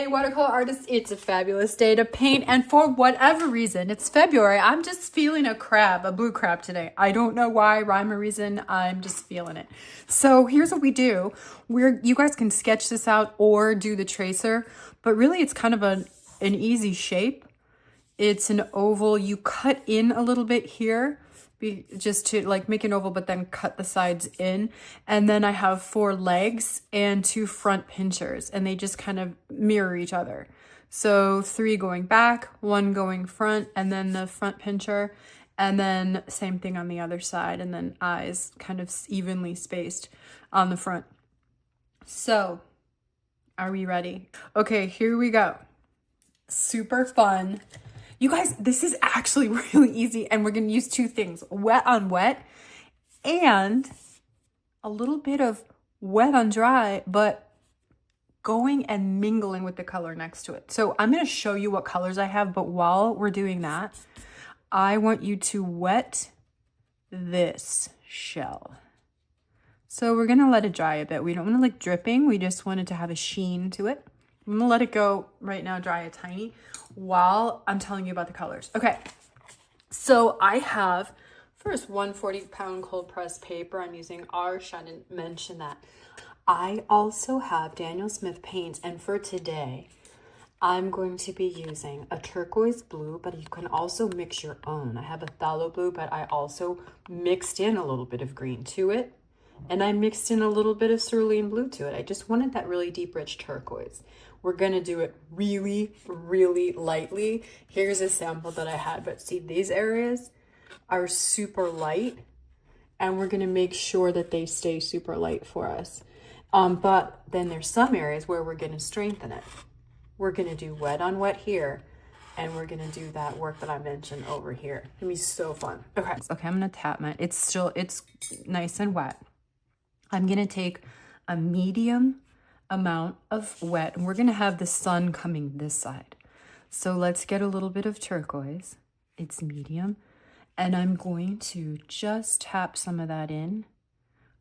day, watercolor artists. It's a fabulous day to paint, and for whatever reason, it's February. I'm just feeling a blue crab today. I don't know why, rhyme or reason, I'm just feeling it. So here's what we do. You guys can sketch this out or do the tracer, but really it's kind of an easy shape. It's an oval. You cut in a little bit here, just to like make an oval, but then cut the sides in. And then I have 4 legs and 2 front pinchers, and they just kind of mirror each other. So 3 going back, 1 going front, and then the front pincher, and then same thing on the other side, and then eyes kind of evenly spaced on the front. So are we ready? Okay, here we go. Super fun. You guys, this is actually really easy, and we're going to use 2 things, wet on wet and a little bit of wet on dry, but going and mingling with the color next to it. So I'm going to show you what colors I have, but while we're doing that, I want you to wet this shell. So we're going to let it dry a bit. We don't want to like dripping. We just want it to have a sheen to it. I'm going to let it go right now, dry a tiny, while I'm telling you about the colors. Okay, so I have first 140-pound cold press paper. I'm using Arch. I didn't mention that. I also have Daniel Smith paints, and for today, I'm going to be using a turquoise blue, but you can also mix your own. I have a phthalo blue, but I also mixed in a little bit of green to it, and I mixed in a little bit of cerulean blue to it. I just wanted that really deep, rich turquoise. We're gonna do it really, really lightly. Here's a sample that I had, but see, these areas are super light, and we're gonna make sure that they stay super light for us. But then there's some areas where we're gonna strengthen it. We're gonna do wet on wet here, and we're gonna do that work that I mentioned over here. It's gonna be so fun. Okay, I'm gonna tap my, it's nice and wet. I'm gonna take a medium amount of wet, and we're gonna have the sun coming this side. So let's get a little bit of turquoise. It's medium, and I'm going to just tap some of that in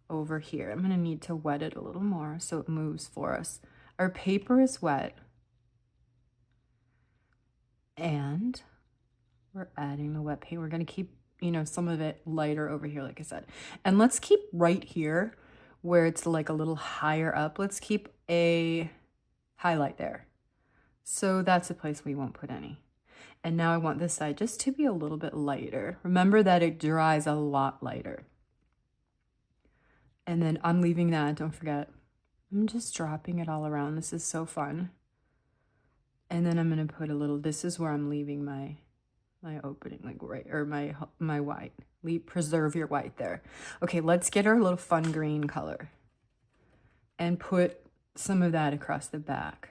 over here. I'm gonna need to wet it a little more so it moves for us. Our paper is wet, and we're adding the wet paint. We're gonna keep, you know, some of it lighter over here, like I said. And let's keep right here where it's like a little higher up. Let's keep a highlight there. So that's a place we won't put any. And now I want this side just to be a little bit lighter. Remember that it dries a lot lighter. And then I'm leaving that, don't forget. I'm just dropping it all around. This is so fun. And then I'm gonna put a little, this is where I'm leaving my opening, like right, or my white. Preserve your white there. Okay, let's get our little fun green color and put some of that across the back.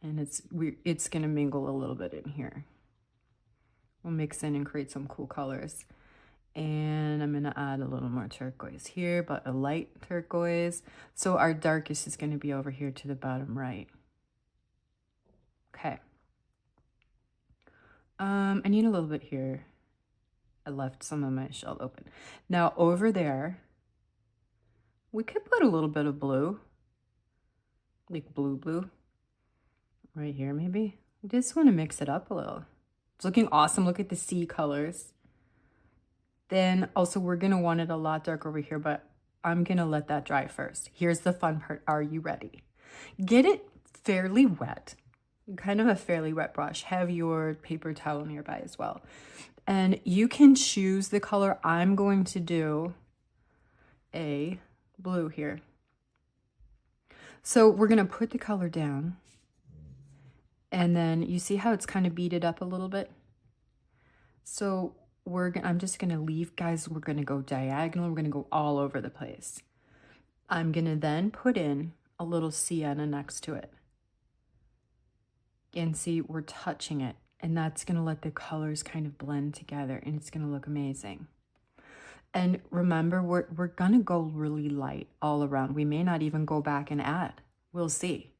And it's gonna mingle a little bit in here. We'll mix in and create some cool colors. And I'm gonna add a little more turquoise here, but a light turquoise. So our darkest is gonna be over here to the bottom right. Okay. I need a little bit here. I left some of my shell open. Now over there, we could put a little bit of blue, like blue, right here maybe. I just want to mix it up a little. It's looking awesome. Look at the sea colors. Then also we're gonna want it a lot darker over here, but I'm gonna let that dry first. Here's the fun part. Are you ready? Get it fairly wet. Kind of a fairly wet brush. Have your paper towel nearby as well. And you can choose the color. I'm going to do a blue here. So we're gonna put the color down, and then you see how it's kind of beaded up a little bit? So I'm just gonna leave, guys, we're gonna go diagonal, we're gonna go all over the place. I'm gonna then put in a little sienna next to it. And see, we're touching it, and that's gonna let the colors kind of blend together, and it's gonna look amazing. And remember, we're gonna go really light all around. We may not even go back and add. We'll see.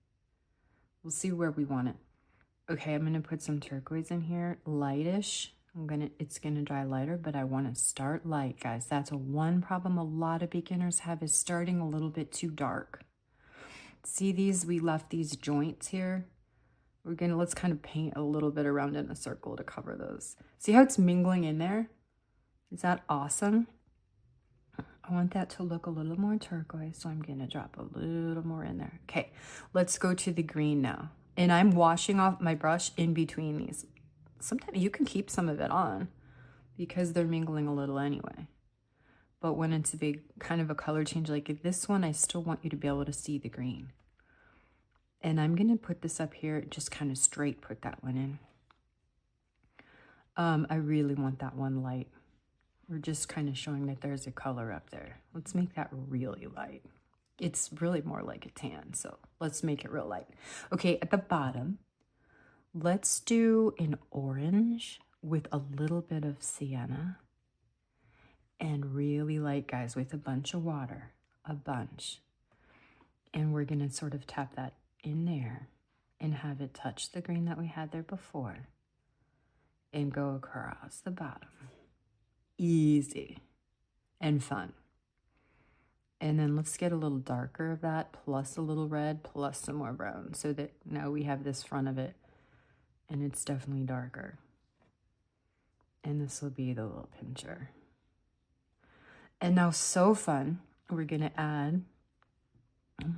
We'll see where we want it. Okay, I'm gonna put some turquoise in here, lightish. It's gonna dry lighter, but I wanna start light, guys. That's one problem a lot of beginners have, is starting a little bit too dark. See these? We left these joints here. Let's kind of paint a little bit around in a circle to cover those. See how it's mingling in there? Is that awesome? I want that to look a little more turquoise, so I'm gonna drop a little more in there. Okay, let's go to the green now. And I'm washing off my brush in between these. Sometimes you can keep some of it on because they're mingling a little anyway. But when it's a big kind of a color change like this one, I still want you to be able to see the green. And I'm gonna put this up here, just kind of straight put that one in. I really want that one light. We're just kind of showing that there's a color up there. Let's make that really light. It's really more like a tan, so let's make it real light. Okay, at the bottom, let's do an orange with a little bit of sienna and really light, guys, with a bunch of water, a bunch. And we're gonna sort of tap that in there and have it touch the green that we had there before and go across the bottom. Easy and fun. And then let's get a little darker of that, plus a little red, plus some more brown, so that now we have this front of it and it's definitely darker. And this will be the little pincher. And now, so fun, we're gonna add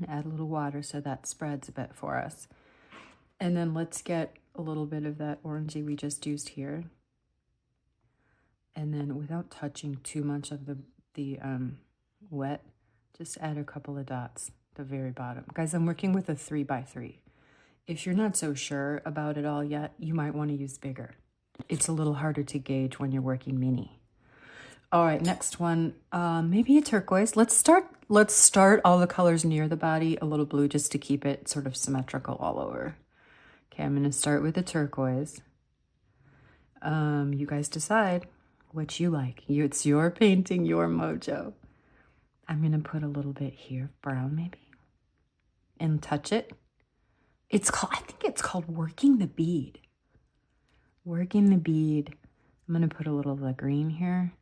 a little water so that spreads a bit for us. And then let's get a little bit of that orangey we just used here. And then without touching too much of the wet, just add a couple of dots at the very bottom. Guys, I'm working with a 3x3. If you're not so sure about it all yet, you might want to use bigger. It's a little harder to gauge when you're working mini. All right, next one, maybe a turquoise. Let's start all the colors near the body, a little blue just to keep it sort of symmetrical all over. Okay, I'm gonna start with a turquoise. You guys decide what you like. It's your painting, your mojo. I'm gonna put a little bit here, brown maybe, and touch it. I think it's called working the bead. Working the bead. I'm gonna put a little of the green here,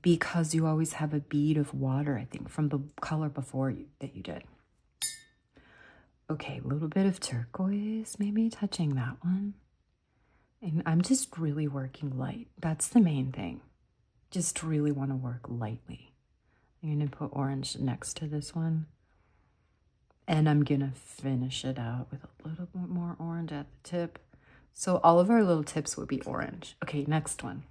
because you always have a bead of water, I think, from the color before that you did. Okay, a little bit of turquoise, maybe touching that one. And I'm just really working light. That's the main thing. Just really want to work lightly. I'm going to put orange next to this one. And I'm going to finish it out with a little bit more orange at the tip. So all of our little tips would be orange. Okay, next one.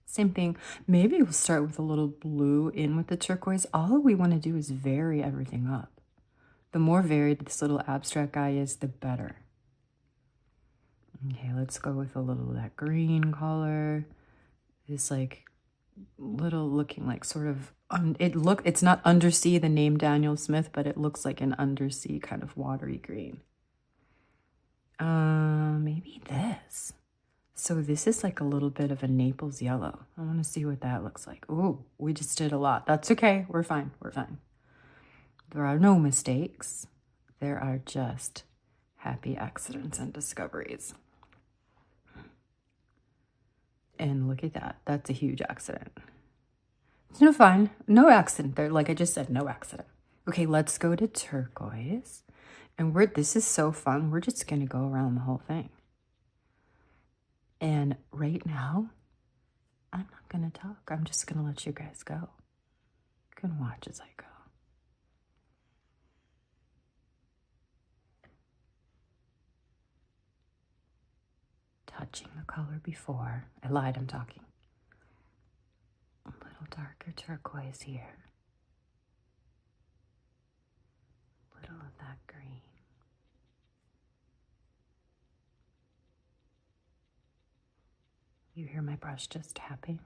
Same thing. Maybe we'll start with a little blue in with the turquoise. All we want to do is vary everything up. The more varied this little abstract guy is, the better. Okay, let's go with a little of that green color. This like little looking like sort of, it's not undersea, the name Daniel Smith, but it looks like an undersea kind of watery green. Maybe this. So this is like a little bit of a Naples yellow. I want to see what that looks like. Ooh, we just did a lot. That's okay. We're fine. We're fine. There are no mistakes. There are just happy accidents and discoveries. And look at that. That's a huge accident. It's no fine. No accident there. Like I just said, no accident. Okay, let's go to turquoise. And this is so fun. We're just going to go around the whole thing. And right now, I'm not going to talk. I'm just going to let you guys go. You can watch as I go. Touching the color before. I lied, I'm talking. A little darker turquoise here. A little of that green. You hear my brush just tapping?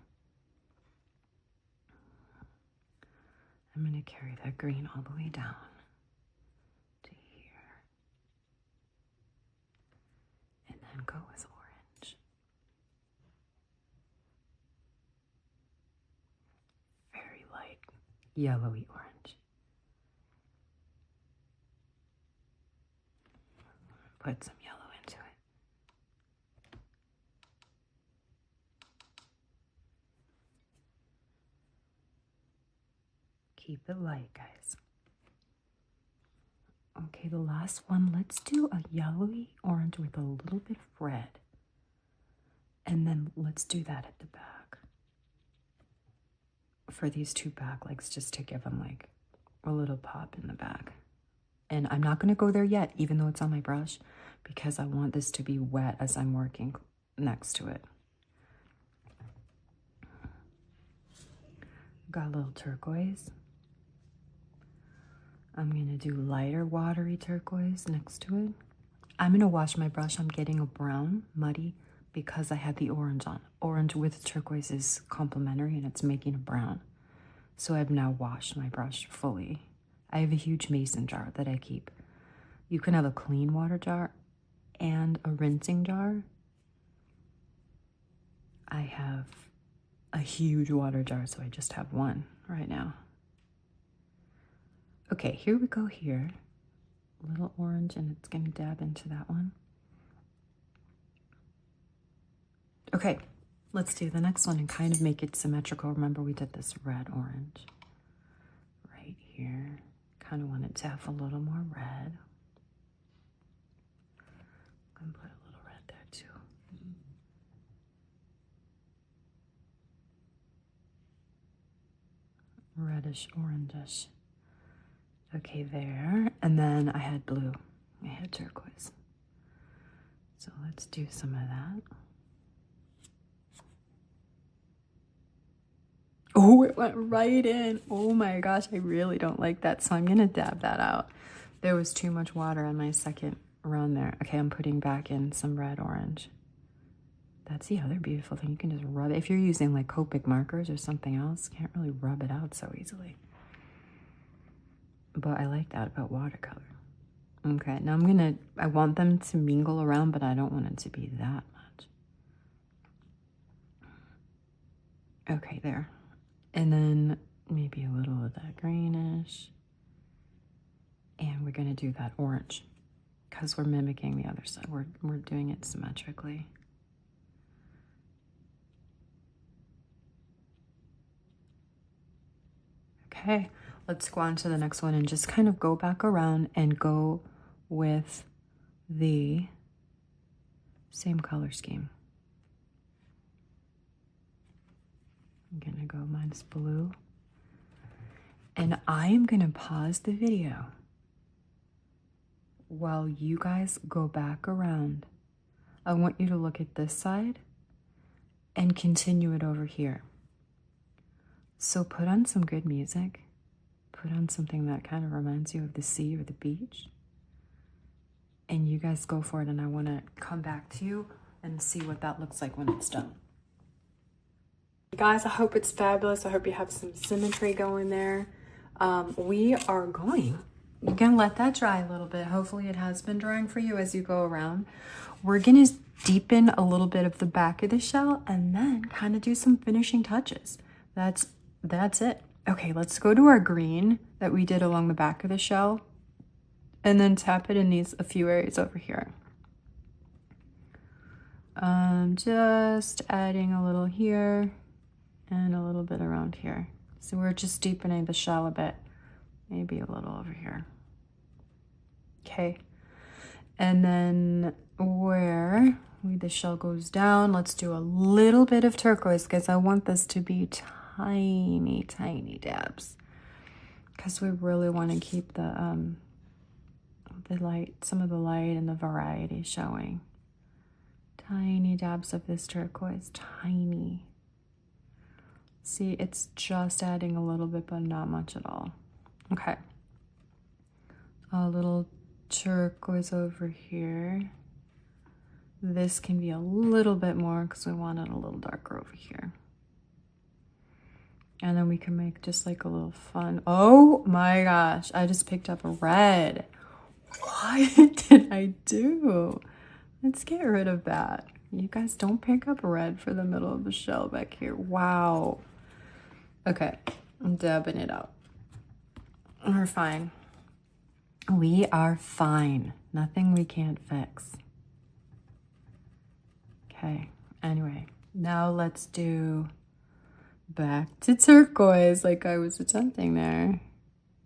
I'm going to carry that green all the way down to here. And then go with orange. Very light, yellowy orange. Put some yellow into it. Keep it light, guys. Okay, the last one, let's do a yellowy orange with a little bit of red. And then let's do that at the back. For these two back legs, just to give them like a little pop in the back. And I'm not going to go there yet, even though it's on my brush, because I want this to be wet as I'm working next to it. Got a little turquoise. I'm going to do lighter watery turquoise next to it. I'm going to wash my brush. I'm getting a brown, muddy, because I had the orange on. Orange with turquoise is complementary and it's making a brown. So I've now washed my brush fully. I have a huge mason jar that I keep. You can have a clean water jar and a rinsing jar. I have a huge water jar, so I just have one right now. Okay, here we go here. A little orange, and it's gonna dab into that one. Okay, let's do the next one and kind of make it symmetrical. Remember, we did this red-orange right here. Kind of want it to have a little more red. I'm gonna put a little red there too. Reddish, orangish. Okay, there. And then I had blue. I had turquoise. So let's do some of that. Oh, it went right in. Oh my gosh, I really don't like that. So I'm going to dab that out. There was too much water on my second run there. Okay, I'm putting back in some red orange. That's the other beautiful thing. You can just rub it. If you're using like Copic markers or something else, you can't really rub it out so easily. But I like that about watercolor. Okay, now I want them to mingle around, but I don't want it to be that much. Okay, there. And then maybe a little of that greenish. And we're gonna do that orange because we're mimicking the other side. We're doing it symmetrically. Okay, let's go on to the next one and just kind of go back around and go with the same color scheme. I'm gonna go, mine's blue. And I am gonna pause the video while you guys go back around. I want you to look at this side and continue it over here. So put on some good music. Put on something that kind of reminds you of the sea or the beach. And you guys go for it, and I want to come back to you and see what that looks like when it's done. Guys, I hope it's fabulous. I hope you have some symmetry going there. We are going. You can let that dry a little bit. Hopefully it has been drying for you as you go around. We're going to deepen a little bit of the back of the shell and then kind of do some finishing touches. That's it. Okay, let's go to our green that we did along the back of the shell and then tap it in a few areas over here. Just adding a little here and a little bit around here. So we're just deepening the shell a bit, maybe a little over here. Okay, and then where the shell goes down, let's do a little bit of turquoise because I want this to be tiny, tiny dabs because we really want to keep the light, some of the light and the variety showing. Tiny dabs of this turquoise, tiny. See, it's just adding a little bit, but not much at all. Okay. A little turquoise over here. This can be a little bit more because we want it a little darker over here. And then we can make just like a little fun. Oh my gosh, I just picked up a red. What did I do? Let's get rid of that. You guys don't pick up red for the middle of the shell back here. Wow. Okay, I'm dabbing it out. We're fine. We are fine. Nothing we can't fix. Okay, anyway, now let's do back to turquoise like I was attempting there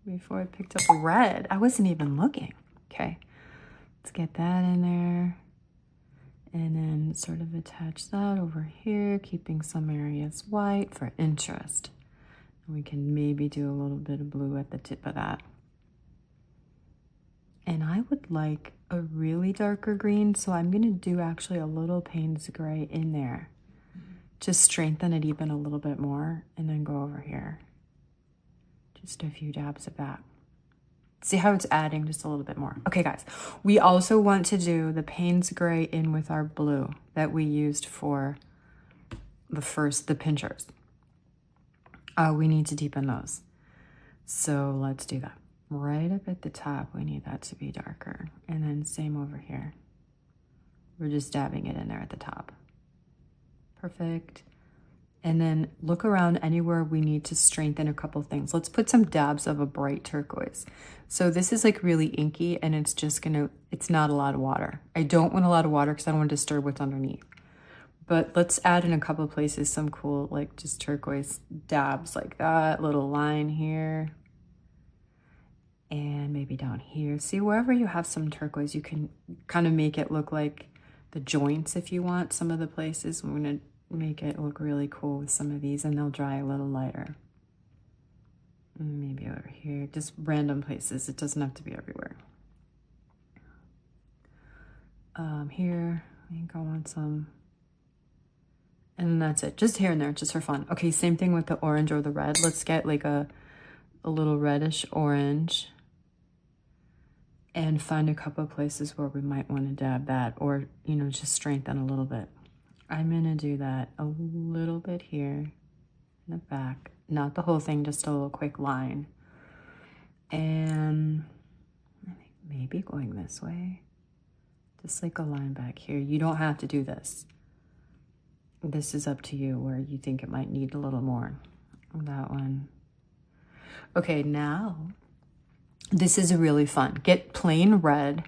before I picked up red. I wasn't even looking. Okay, let's get that in there. And then sort of attach that over here, keeping some areas white for interest. And we can maybe do a little bit of blue at the tip of that. And I would like a really darker green, so I'm gonna do actually a little Payne's gray in there. Just strengthen it even a little bit more, and then go over here. Just a few dabs of that. See how it's adding just a little bit more. Okay, guys, we also want to do the Payne's gray in with our blue that we used for the pinchers. We need to deepen those. So let's do that. Right up at the top, we need that to be darker. And then same over here. We're just dabbing it in there at the top. Perfect. And then look around anywhere we need to strengthen a couple things. Let's put some dabs of a bright turquoise. So this is like really inky, and it's just it's not a lot of water. I don't want a lot of water because I don't want to disturb what's underneath. But let's add in a couple places some cool, like just turquoise dabs like that, little line here. And maybe down here. See, wherever you have some turquoise, you can kind of make it look like the joints if you want. Some of the places, we're gonna make it look really cool with some of these, and they'll dry a little lighter. Maybe over here, just random places. It doesn't have to be everywhere. Here, I think I want some, and that's it. Just here and there, just for fun. Okay, same thing with the orange or the red. Let's get like a little reddish orange, and find a couple of places where we might want to dab that, or you know, just strengthen a little bit. I'm gonna do that a little bit here in the back, not the whole thing, just a little quick line. And I think maybe going this way, just like a line back here. You don't have to do this. This is up to you where you think it might need a little more. That one. Okay, now this is really fun. Get plain red.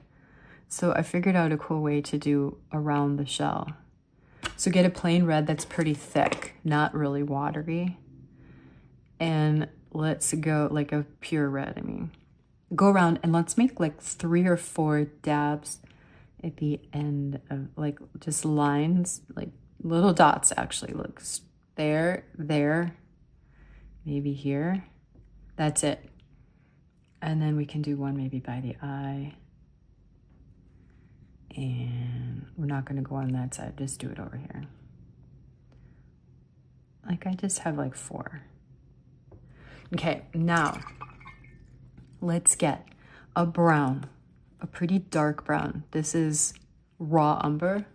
So I figured out a cool way to do around the shell. So get a plain red that's pretty thick, not really watery. And let's go like a pure red, I mean. Go around and let's make like 3 or 4 dabs at the end of like just lines, like little dots actually. Look, there, maybe here. That's it. And then we can do one maybe by the eye. And we're not going to go on that side, just do it over here. Like I just have like 4. Okay, now let's get a brown, a pretty dark brown. This is raw umber.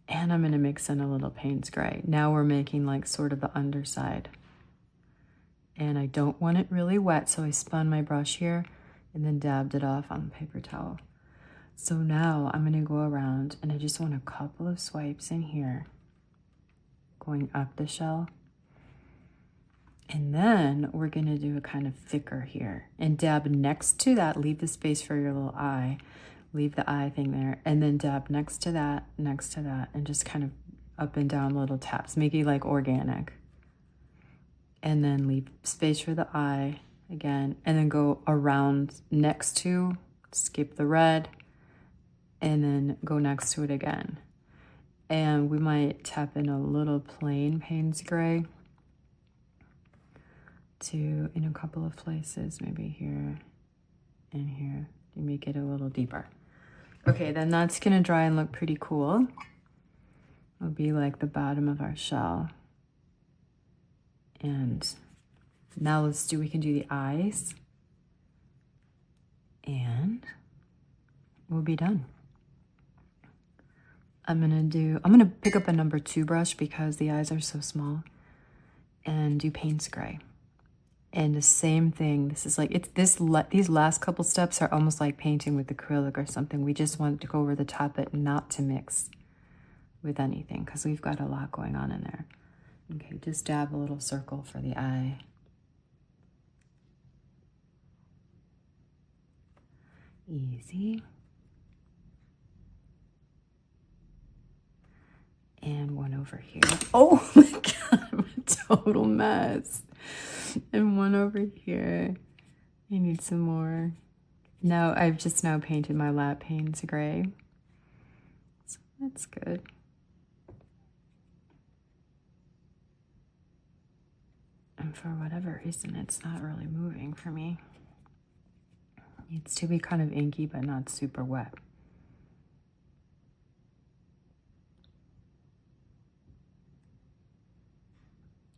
And I'm going to mix in a little Payne's gray. Now we're making like sort of the underside. And I don't want it really wet, so I spun my brush here and then dabbed it off on the paper towel. So now I'm gonna go around and I just want a couple of swipes in here, going up the shell. And then we're gonna do a kind of thicker here and dab next to that, leave the space for your little eye, leave the eye thing there, and then dab next to that, and just kind of up and down little taps, make it like organic. And then leave space for the eye again, and then go around next to, skip the red, and then go next to it again. And we might tap in a little plain Payne's gray in a couple of places, maybe here and here, to make it a little deeper. Okay, then that's gonna dry and look pretty cool. It'll be like the bottom of our shell. And now we can do the eyes, and we'll be done. I'm gonna pick up a number 2 brush because the eyes are so small, and do Payne's gray. And the same thing, this is like, these last couple steps are almost like painting with acrylic or something. We just want to go over the top it, not to mix with anything, because we've got a lot going on in there. Okay, just dab a little circle for the eye. Easy. And one over here. Oh my God, I'm a total mess. And one over here. I need some more. No, I've just now painted my lap panes gray. So that's good. And for whatever reason, it's not really moving for me. It needs to be kind of inky, but not super wet.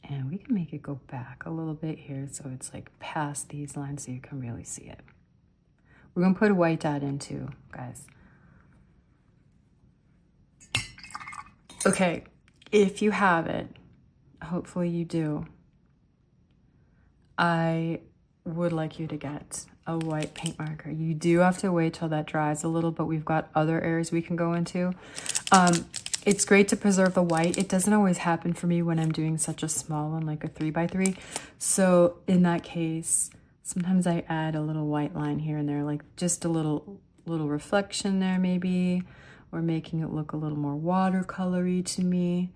And we can make it go back a little bit here so it's like past these lines so you can really see it. We're gonna put a white dot in too, guys. Okay, if you have it, hopefully you do, I would like you to get a white paint marker. You do have to wait till that dries a little, but we've got other areas we can go into. It's great to preserve the white. It doesn't always happen for me when I'm doing such a small one, like a 3x3. So in that case, sometimes I add a little white line here and there, like just a little reflection there maybe, or making it look a little more watercolory to me.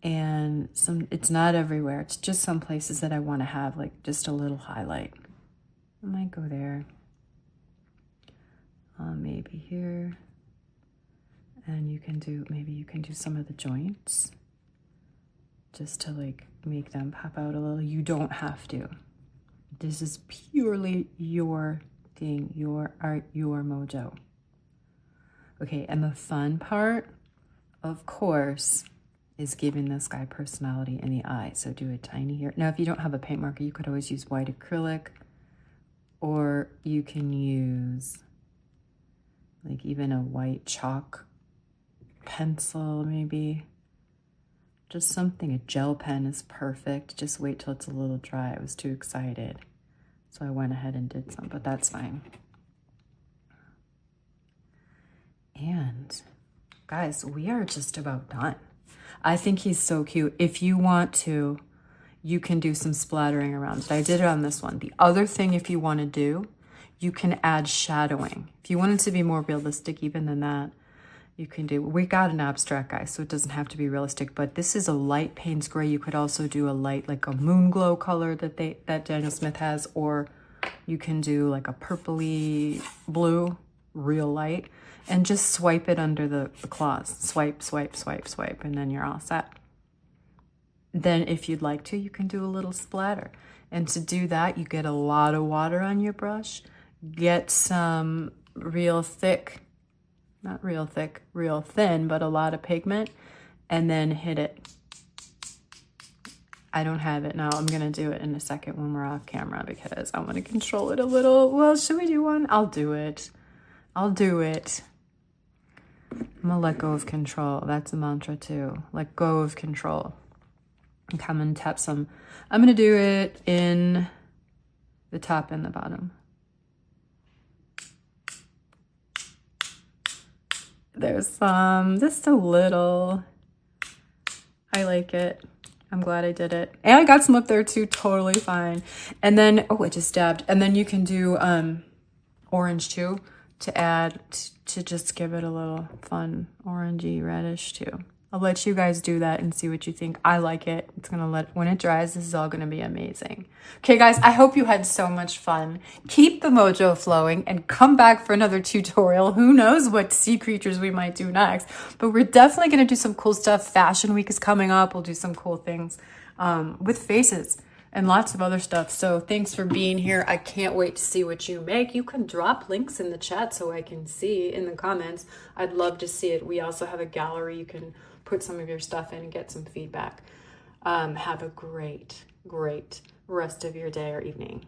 And it's not everywhere. It's just some places that I want to have like just a little highlight. I might go there. Maybe here. And maybe you can do some of the joints just to like make them pop out a little. You don't have to. This is purely your thing, your art, your mojo. Okay, and the fun part, of course, is giving this guy personality in the eye. So do a tiny here. Now, if you don't have a paint marker, you could always use white acrylic, or you can use like even a white chalk pencil maybe. Just something, a gel pen is perfect. Just wait till it's a little dry. I was too excited. So I went ahead and did some, but that's fine. And guys, we are just about done. I think he's so cute. If you want to, you can do some splattering around it. I did it on this one. The other thing, if you want to do, you can add shadowing. If you want it to be more realistic even than that, you can do, we got an abstract guy, so it doesn't have to be realistic, but this is a light Payne's gray. You could also do a light, like a moon glow color that Daniel Smith has, or you can do like a purpley blue, real light, and just swipe it under the claws. Swipe, swipe, swipe, swipe, and then you're all set. Then if you'd like to, you can do a little splatter. And to do that, you get a lot of water on your brush, get some real thick, not real thick, real thin, but a lot of pigment, and then hit it. I don't have it now. I'm gonna do it in a second when we're off camera because I want to control it a little. Well, should we do one? I'll do it. I'll do it. I'm gonna let go of control. That's a mantra too. Let go of control. And come and tap some. I'm gonna do it in the top and the bottom. There's some, just a little. I like it. I'm glad I did it. And I got some up there too, totally fine. And then, oh, it just dabbed. And then you can do orange too, to add, to just give it a little fun orangey reddish too. I'll let you guys do that and see what you think. I like it. It's gonna when it dries, this is all gonna be amazing. Okay guys, I hope you had so much fun. Keep the mojo flowing and come back for another tutorial. Who knows what sea creatures we might do next, but we're definitely gonna do some cool stuff. Fashion week is coming up. We'll do some cool things with faces and lots of other stuff. So thanks for being here. I can't wait to see what you make. You can drop links in the chat so I can see in the comments. I'd love to see it. We also have a gallery. You can put some of your stuff in and get some feedback. Have a great, great rest of your day or evening.